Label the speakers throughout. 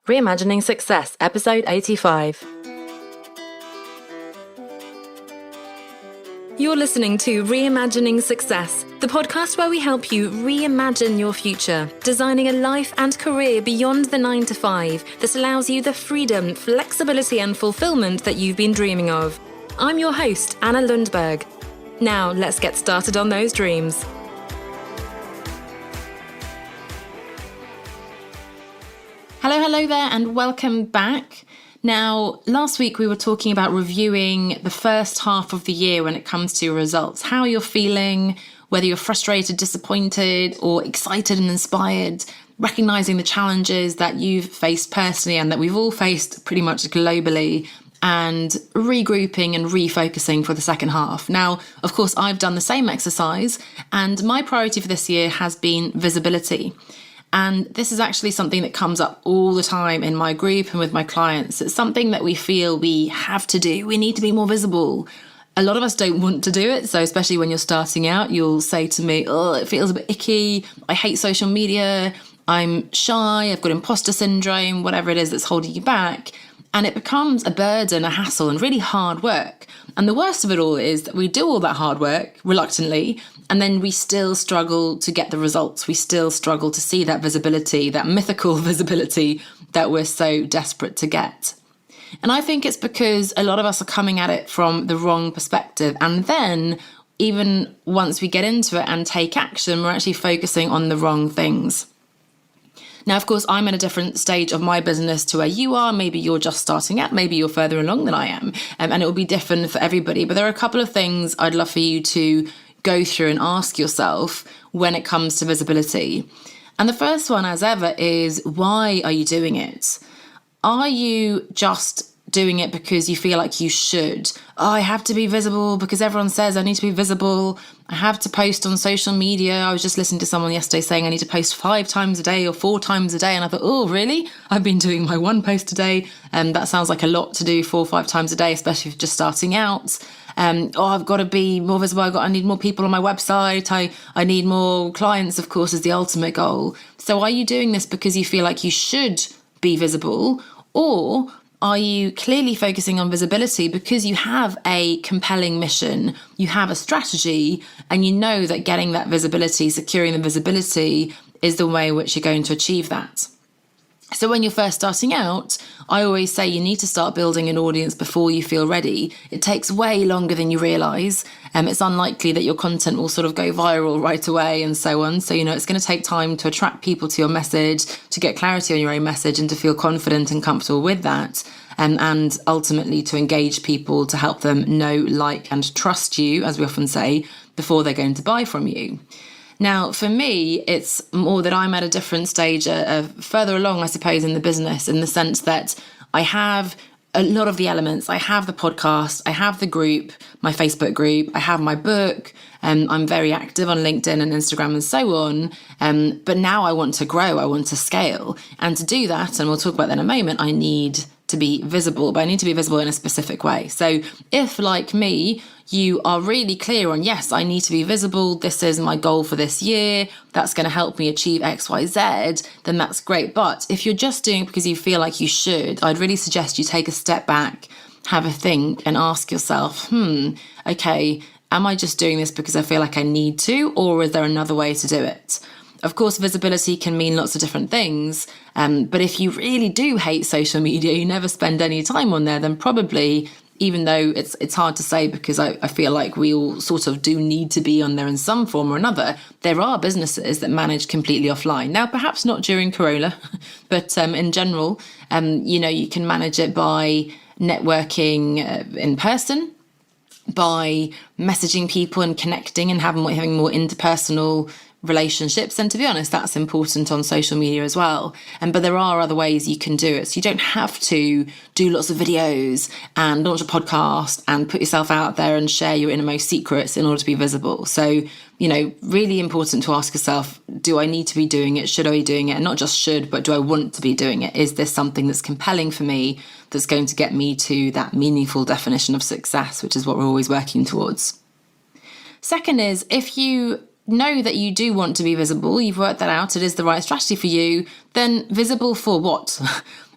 Speaker 1: Reimagining Success, Episode 85. You're listening to Reimagining Success, the podcast where we help you reimagine your future, designing a life and career beyond the 9 to 5 that allows you the freedom, flexibility and fulfillment that you've been dreaming of. I'm your host, Anna Lundberg. Now, let's get started on those dreams.
Speaker 2: Hello there and welcome back. Now, last week we were talking about reviewing the first half of the year when it comes to your results, how you're feeling, whether you're frustrated, disappointed, or excited and inspired, recognizing the challenges that you've faced personally and that we've all faced pretty much globally, and regrouping and refocusing for the second half. Now, of course, I've done the same exercise, and my priority for this year has been visibility. And this is actually something that comes up all the time in my group and with my clients. It's something that we feel we have to do. We need to be more visible. A lot of us don't want to do it. So especially when you're starting out, you'll say to me, oh, it feels a bit icky. I hate social media. I'm shy. I've got imposter syndrome, whatever it is that's holding you back. And it becomes a burden, a hassle, and really hard work. And the worst of it all is that we do all that hard work reluctantly, and then we still struggle to get the results. We still struggle to see that visibility, that mythical visibility that we're so desperate to get. And I think it's because a lot of us are coming at it from the wrong perspective. And then even once we get into it and take action, we're actually focusing on the wrong things. Now, of course, I'm at a different stage of my business to where you are. Maybe you're just starting out. Maybe you're further along than I am. And it will be different for everybody. But there are a couple of things I'd love for you to go through and ask yourself when it comes to visibility. And the first one, as ever, is why are you doing it? Are you just doing it because you feel like you should? Oh, I have to be visible because everyone says I need to be visible. I have to post on social media. I was just listening to someone yesterday saying I need to post 5 times a day or 4 times a day. And I thought, oh, really? I've been doing my 1 post a day. And that sounds like a lot to do 4 or 5 times a day, especially if you're just starting out. I've got to be more visible. I need more people on my website. I need more clients, of course, is the ultimate goal. So are you doing this because you feel like you should be visible, or are you clearly focusing on visibility because you have a compelling mission, you have a strategy, and you know that getting that visibility, securing the visibility is the way in which you're going to achieve that? So when you're first starting out, I always say you need to start building an audience before you feel ready. It takes way longer than you realise. It's unlikely that your content will sort of go viral right away and so on. So, it's going to take time to attract people to your message, to get clarity on your own message and to feel confident and comfortable with that. And ultimately to engage people, to help them know, like and trust you, as we often say, before they're going to buy from you. Now, for me, it's more that I'm at a different stage, further along, I suppose, in the business, in the sense that I have a lot of the elements. I have the podcast, I have the group, my Facebook group, I have my book, I'm very active on LinkedIn and Instagram and so on. But now I want to grow, I want to scale. And to do that, and we'll talk about that in a moment, I need to be visible, but I need to be visible in a specific way. So if, like me, you are really clear on, yes, I need to be visible, this is my goal for this year, that's going to help me achieve X, Y, Z, then that's great. But if you're just doing it because you feel like you should, I'd really suggest you take a step back, have a think and ask yourself, okay, am I just doing this because I feel like I need to, or is there another way to do it? Of course, visibility can mean lots of different things, but if you really do hate social media, you never spend any time on there, then probably, even though it's hard to say because I feel like we all sort of do need to be on there in some form or another, there are businesses that manage completely offline. Now, perhaps not during Corona, but in general, you can manage it by networking in person, by messaging people and connecting and having more interpersonal relationships. And to be honest, that's important on social media as well. But there are other ways you can do it. So you don't have to do lots of videos and launch a podcast and put yourself out there and share your innermost secrets in order to be visible. So, really important to ask yourself, do I need to be doing it? Should I be doing it? And not just should, but do I want to be doing it? Is this something that's compelling for me, that's going to get me to that meaningful definition of success, which is what we're always working towards? Second is, if you know that you do want to be visible, you've worked that out, it is the right strategy for you, then visible for what?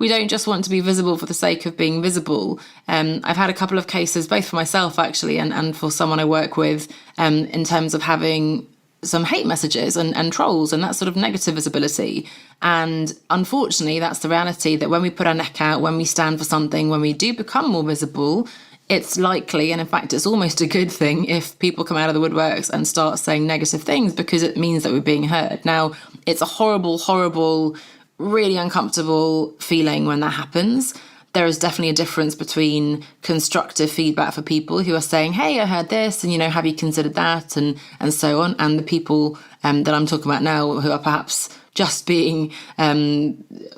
Speaker 2: we don't just want to be visible for the sake of being visible. I've had a couple of cases, both for myself actually, and for someone I work with, in terms of having some hate messages and trolls and that sort of negative visibility. And unfortunately, that's the reality, that when we put our neck out, when we stand for something, when we do become more visible, it's likely, and in fact, it's almost a good thing if people come out of the woodworks and start saying negative things, because it means that we're being heard. Now, it's a horrible, horrible, really uncomfortable feeling when that happens. There is definitely a difference between constructive feedback for people who are saying, hey, I heard this, and, have you considered that, and so on, and the people that I'm talking about now who are perhaps just being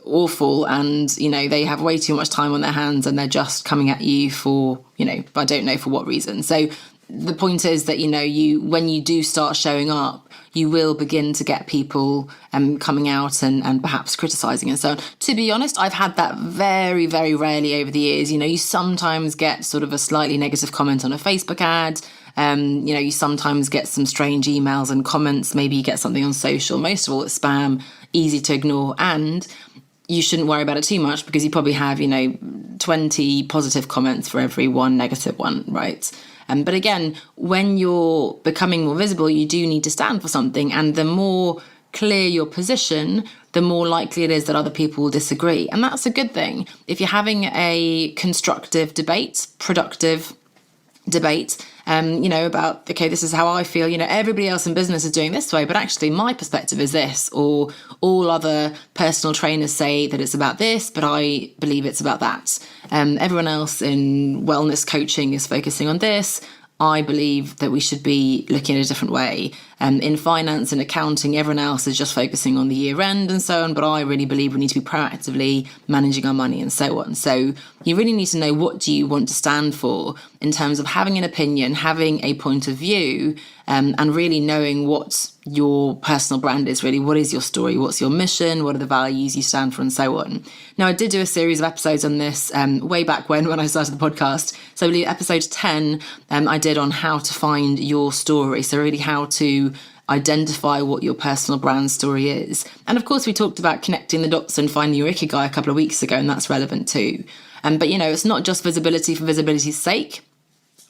Speaker 2: awful, and, they have way too much time on their hands and they're just coming at you for, I don't know for what reason. So the point is that, when you do start showing up, you will begin to get people coming out and perhaps criticising and so on. To be honest, I've had that very, very rarely over the years. You sometimes get sort of a slightly negative comment on a Facebook ad. You sometimes get some strange emails and comments. Maybe you get something on social. Most of all, it's spam, easy to ignore. And you shouldn't worry about it too much, because you probably have, 20 positive comments for every one negative one, right? But again, when you're becoming more visible, you do need to stand for something. And the more clear your position, the more likely it is that other people will disagree. And that's a good thing. If you're having a constructive debate, productive debate, about, okay, this is how I feel, everybody else in business is doing this way, but actually my perspective is this, or all other personal trainers say that it's about this, but I believe it's about that. Everyone else in wellness coaching is focusing on this. I believe that we should be looking at a different way. In finance and accounting, everyone else is just focusing on the year end and so on, but I really believe we need to be proactively managing our money and so on. So you really need to know, what do you want to stand for in terms of having an opinion, having a point of view, and really knowing what your personal brand is really. What is your story? What's your mission? What are the values you stand for, and so on. Now, I did do a series of episodes on this way back when I started the podcast. So I believe episode 10, I did on how to find your story. So really how to identify what your personal brand story is. And of course, we talked about connecting the dots and finding your ikigai a couple of weeks ago, and that's relevant too. But, it's not just visibility for visibility's sake.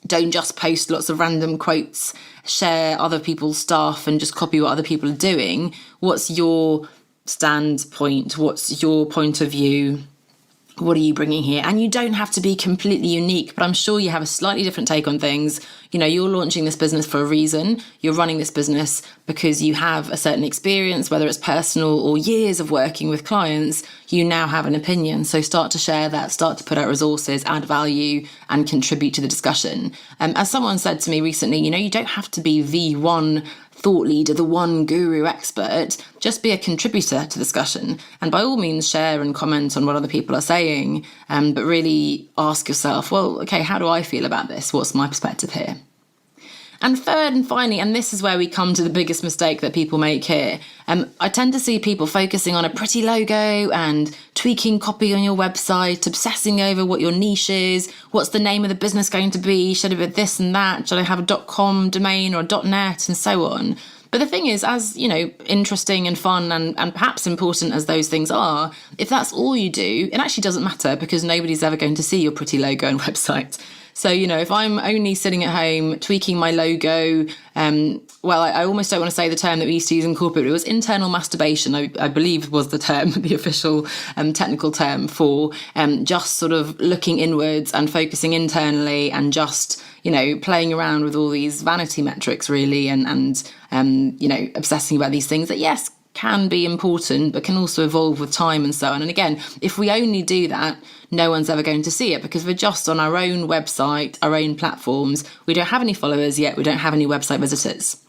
Speaker 2: Don't just post lots of random quotes, share other people's stuff and just copy what other people are doing. What's your standpoint? What's your point of view? What are you bringing here? And you don't have to be completely unique, but I'm sure you have a slightly different take on things. You're launching this business for a reason. You're running this business because you have a certain experience, whether it's personal or years of working with clients. You now have an opinion. So start to share that, start to put out resources, add value, and contribute to the discussion. As someone said to me recently, you don't have to be the one thought leader, the one guru expert. Just be a contributor to discussion, and by all means share and comment on what other people are saying, but really ask yourself, well, okay, how do I feel about this? What's my perspective here? And third and finally, and this is where we come to the biggest mistake that people make here, I tend to see people focusing on a pretty logo and tweaking copy on your website, obsessing over what your niche is, what's the name of the business going to be, should it be this and that, should I have a .com domain or a .net, and so on. But the thing is, as interesting and fun and perhaps important as those things are, if that's all you do, it actually doesn't matter, because nobody's ever going to see your pretty logo and website. So, if I'm only sitting at home tweaking my logo, I almost don't want to say the term that we used to use in corporate, but it was internal masturbation, I believe was the term, the official technical term for just sort of looking inwards and focusing internally and just, playing around with all these vanity metrics really and obsessing about these things that, yes, can be important, but can also evolve with time and so on. And again, if we only do that, no one's ever going to see it, because we're just on our own website, our own platforms. We don't have any followers yet. We don't have any website visitors.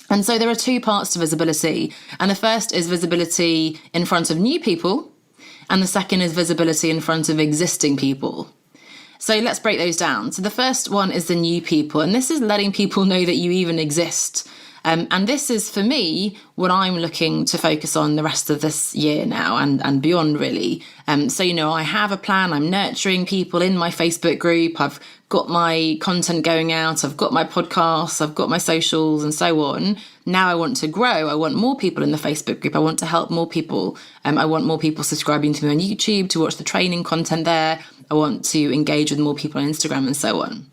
Speaker 2: And so there are two parts to visibility. And the first is visibility in front of new people. And the second is visibility in front of existing people. So let's break those down. So the first one is the new people. And this is letting people know that you even exist. And this is, for me, what I'm looking to focus on the rest of this year now and beyond, really. So, I have a plan. I'm nurturing people in my Facebook group. I've got my content going out. I've got my podcasts. I've got my socials and so on. Now I want to grow. I want more people in the Facebook group. I want to help more people. I want more people subscribing to me on YouTube to watch the training content there. I want to engage with more people on Instagram and so on.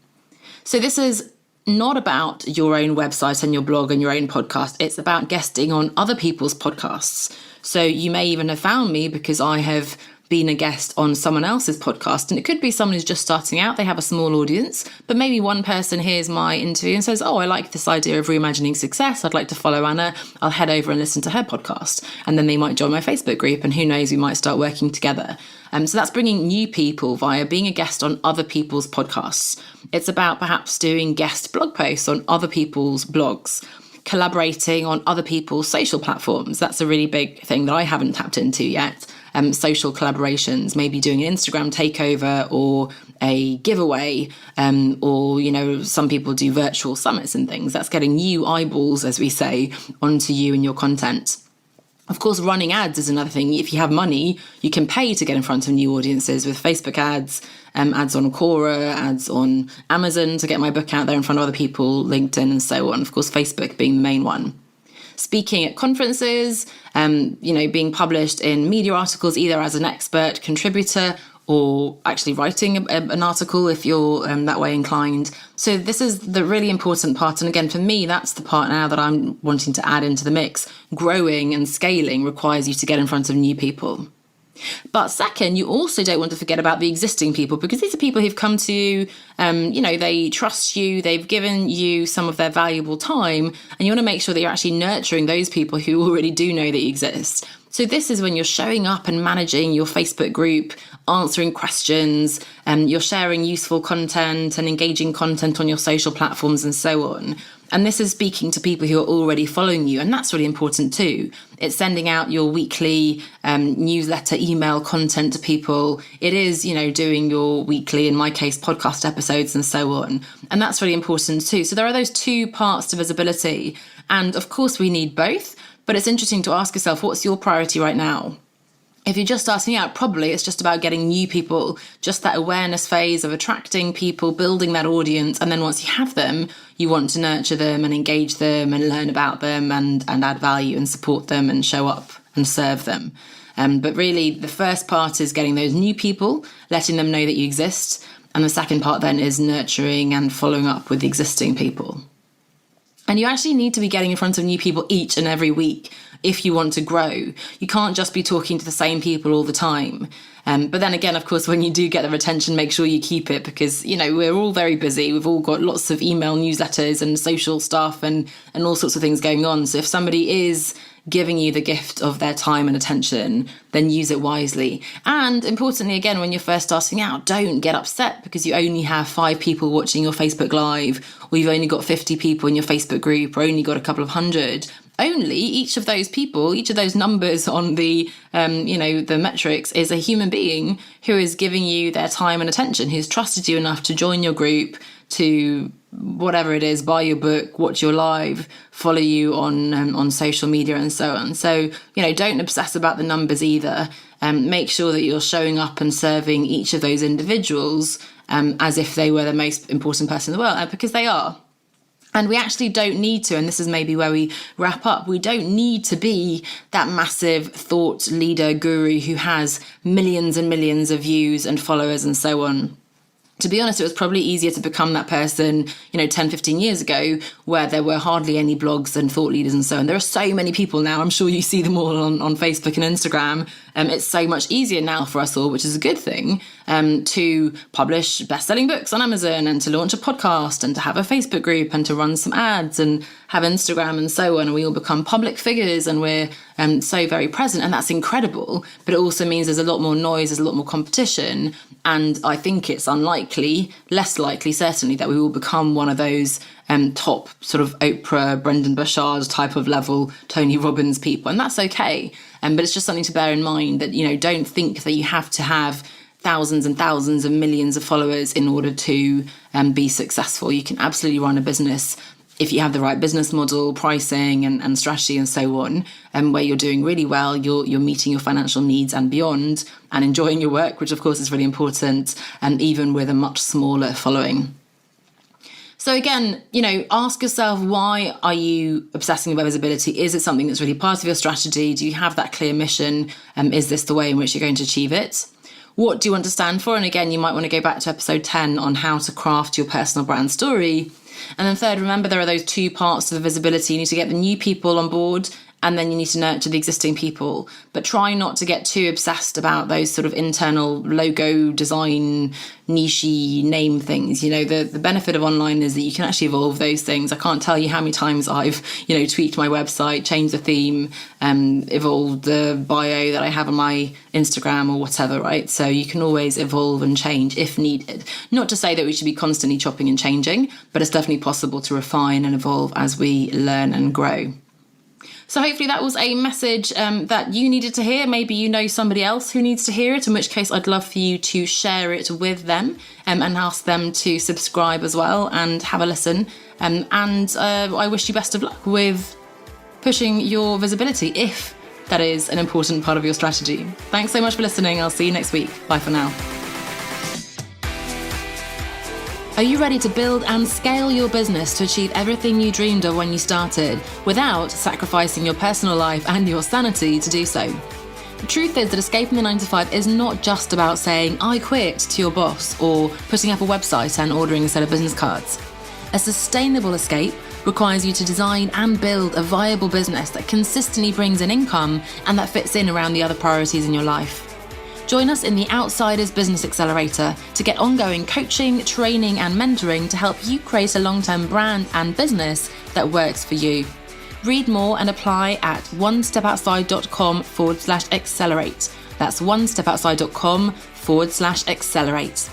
Speaker 2: So this is not about your own website and your blog and your own podcast. It's about guesting on other people's podcasts. So you may even have found me because I have been a guest on someone else's podcast. And it could be someone who's just starting out. They have a small audience, but maybe one person hears my interview and says, oh, I like this idea of reimagining success. I'd like to follow Anna. I'll head over and listen to her podcast. And then they might join my Facebook group, and who knows, we might start working together. So that's bringing new people via being a guest on other people's podcasts. It's about perhaps doing guest blog posts on other people's blogs, collaborating on other people's social platforms. That's a really big thing that I haven't tapped into yet. Social collaborations, maybe doing an Instagram takeover or a giveaway, or, some people do virtual summits and things. That's getting new eyeballs, as we say, onto you and your content. Of course, running ads is another thing. If you have money, you can pay to get in front of new audiences with Facebook ads, ads on Quora, ads on Amazon to get my book out there in front of other people, LinkedIn and so on. Of course, Facebook being the main one. Speaking at conferences, being published in media articles, either as an expert contributor or actually writing an article if you're that way inclined. So this is the really important part. And again, for me, that's the part now that I'm wanting to add into the mix. Growing and scaling requires you to get in front of new people. But second, you also don't want to forget about the existing people, because these are people who've come to you, they trust you, they've given you some of their valuable time, and you want to make sure that you're actually nurturing those people who already do know that you exist. So this is when you're showing up and managing your Facebook group, answering questions, you're sharing useful content and engaging content on your social platforms and so on. And this is speaking to people who are already following you. And that's really important too. It's sending out your weekly newsletter, email content to people. It is, doing your weekly, in my case, podcast episodes and so on. And that's really important too. So there are those two parts to visibility. And of course, we need both. But it's interesting to ask yourself, what's your priority right now? If you're just starting out, probably it's just about getting new people, just that awareness phase of attracting people, building that audience. And then once you have them, you want to nurture them and engage them and learn about them and add value and support them and show up and serve them. But really, the first part is getting those new people, letting them know that you exist. And the second part then is nurturing and following up with the existing people. And you actually need to be getting in front of new people each and every week if you want to grow. You can't just be talking to the same people all the time. But then again, of course, when you do get their attention, make sure you keep it, because, we're all very busy. We've all got lots of email newsletters and social stuff and all sorts of things going on. So if somebody is giving you the gift of their time and attention, then use it wisely. And importantly, again, when you're first starting out, don't get upset because you only have 5 people watching your Facebook Live, or you've only got 50 people in your Facebook group, or only got a couple of hundred. Only each of those people, each of those numbers on the, the metrics is a human being who is giving you their time and attention, who's trusted you enough to join your group, to whatever it is, buy your book, watch your live, follow you on social media and so on. So, don't obsess about the numbers either. Make sure that you're showing up and serving each of those individuals as if they were the most important person in the world, because they are. And we actually don't need to, and this is maybe where we wrap up, we don't need to be that massive thought leader guru who has millions and millions of views and followers and so on. To be honest, it was probably easier to become that person, 10, 15 years ago, where there were hardly any blogs and thought leaders and so on. There are so many people now. I'm sure you see them all on Facebook and Instagram. It's so much easier now for us all, which is a good thing, to publish best-selling books on Amazon and to launch a podcast and to have a Facebook group and to run some ads and have Instagram and so on. And we all become public figures and we're so very present, and that's incredible. But it also means there's a lot more noise, there's a lot more competition. And I think it's less likely, certainly, that we will become one of those top sort of Oprah, Brendan Burchard type of level, Tony Robbins people. And that's okay. But it's just something to bear in mind that, don't think that you have to have thousands and thousands and millions of followers in order to be successful. You can absolutely run a business if you have the right business model, pricing and strategy and so on, and where you're doing really well, you're meeting your financial needs and beyond and enjoying your work, which of course is really important, and even with a much smaller following. So again, ask yourself, why are you obsessing about visibility? Is it something that's really part of your strategy? Do you have that clear mission? Is this the way in which you're going to achieve it? What do you want to stand for? And again, you might want to go back to episode 10 on how to craft your personal brand story. And then third, remember there are those two parts to the visibility. You need to get the new people on board, and then you need to nurture the existing people. But try not to get too obsessed about those sort of internal logo design, niche-y name things. The benefit of online is that you can actually evolve those things. I can't tell you how many times I've, tweaked my website, changed the theme, evolved the bio that I have on my Instagram or whatever, right? So you can always evolve and change if needed. Not to say that we should be constantly chopping and changing, but it's definitely possible to refine and evolve as we learn and grow. So hopefully that was a message that you needed to hear. Maybe you know somebody else who needs to hear it, in which case I'd love for you to share it with them and ask them to subscribe as well and have a listen. And I wish you best of luck with pushing your visibility, if that is an important part of your strategy. Thanks so much for listening. I'll see you next week. Bye for now. Are you ready to build and scale your business to achieve everything you dreamed of when you started, without sacrificing your personal life and your sanity to do so? The truth is that escaping the 9-to-5 is not just about saying, "I quit" to your boss, or putting up a website and ordering a set of business cards. A sustainable escape requires you to design and build a viable business that consistently brings in income and that fits in around the other priorities in your life. Join us in the Outsiders Business Accelerator to get ongoing coaching, training, and mentoring to help you create a long-term brand and business that works for you. Read more and apply at onestepoutside.com/accelerate. That's onestepoutside.com/accelerate.